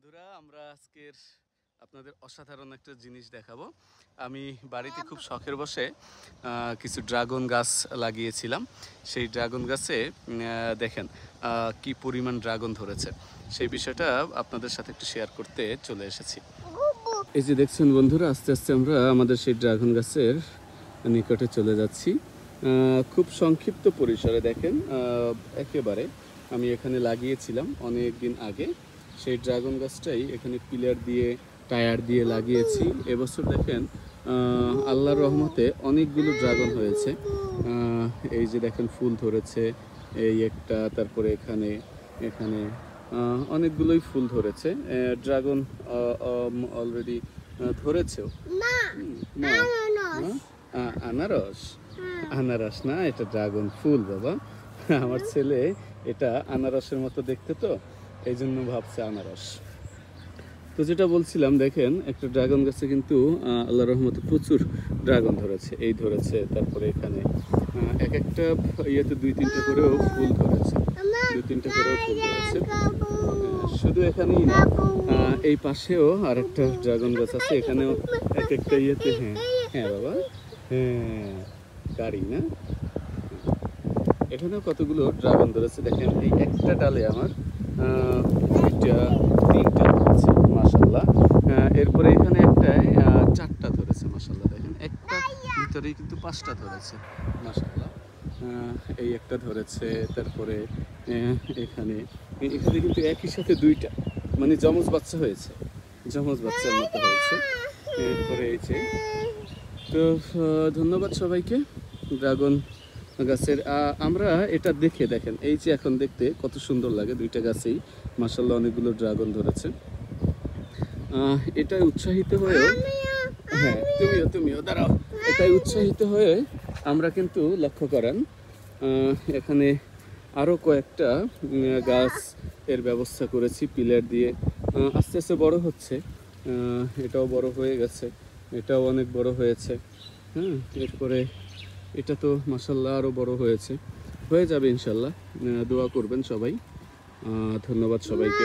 বন্ধুরা, আমরা আজকের আপনাদের অসাধারণ একটা জিনিস দেখাবো। আমি বাড়িতে খুব শখের বসে কিছু ড্রাগন গাছ লাগিয়েছিলাম। সেই ড্রাগন গাছে দেখেন কি পরিমাণ ড্রাগন ধরেছে, সেই বিষয়টা আপনাদের সাথে একটু শেয়ার করতে চলে এসেছি। এই যে দেখছেন বন্ধুরা, আস্তে আস্তে আমরা আমাদের সেই ড্রাগন গাছের নিকটে চলে যাচ্ছি। খুব সংক্ষিপ্ত পরিসরে দেখেন, একেবারে আমি এখানে লাগিয়েছিলাম অনেক দিন আগে। সেই ড্রাগন গাছটাই এখানে পিলার দিয়ে টায়ার দিয়ে লাগিয়েছি। এবছর দেখেন আল্লাহর রহমতে অনেকগুলো ড্রাগন হয়েছে। এই যে দেখেন ফুল ধরেছে, এই একটা, তারপরে এখানে এখানে অনেকগুলোই ফুল ধরেছে। ড্রাগন অলরেডি ধরেছেও। আনারস, আনারস না, এটা ড্রাগন ফুল বাবা। আমার ছেলে এটা আনারসের মতো দেখতে, তো এই জন্য ভাবছে আনারস। তো যেটা বলছিলাম, দেখেন একটা ড্রাগন গাছে কিন্তু আল্লাহর রহমতে প্রচুর ড্রাগন ধরেছে। এই ধরেছে, তারপরে এখানে এক একটা ইয়েতে দুই তিনটা করেও ফুল ধরেছে, দুই তিনটা করেও ফুল ধরেছে। শুধু এখানেই না, এই পাশেও আর একটা ড্রাগন গাছ আছে, এখানেও এক একটা ইয়েতে। হ্যাঁ হ্যাঁ বাবা, হ্যাঁ গাড়ি না, এখানেও কতগুলো ড্রাগন ধরেছে। দেখেন এই একটা ডালে আমার দুইটা তিনটা ধরেছে মাশাআল্লাহ। এরপরে এখানে একটায় চারটা ধরেছে মাশাআল্লাহ। দেখেন একটা ভিতরেই কিন্তু পাঁচটা ধরেছে মাশাআল্লাহ। এই একটা ধরেছে, তারপরে এখানে এখানে কিন্তু একই সাথে দুইটা, মানে যমজ বাচ্চা হয়েছে, যমজ বাচ্চার মতো হয়েছে। এরপরে এই যে, তো ধন্যবাদ সবাইকে। ড্রাগন গাছের আমরা এটা দেখে দেখেন, এই যে এখন দেখতে কত সুন্দর লাগে, দুইটা গাছেই মাশাআল্লাহ অনেকগুলো ড্রাগন ধরেছে। এটাই উৎসাহিত হয়ে, হ্যাঁ তুমিও দাঁড়াও, এটাই উৎসাহিত হয়ে আমরা কিন্তু লক্ষ্য করেন এখানে আরও কয়েকটা গাছ এর ব্যবস্থা করেছি পিলার দিয়ে। আস্তে আস্তে বড় হচ্ছে, এটাও বড় হয়ে গেছে, এটাও অনেক বড় হয়েছে। এরপরে এটা তো মাশাআল্লাহ আরও বড় হয়ে যাবে ইনশাল্লাহ। দোয়া করবেন সবাই। ধন্যবাদ সবাইকে।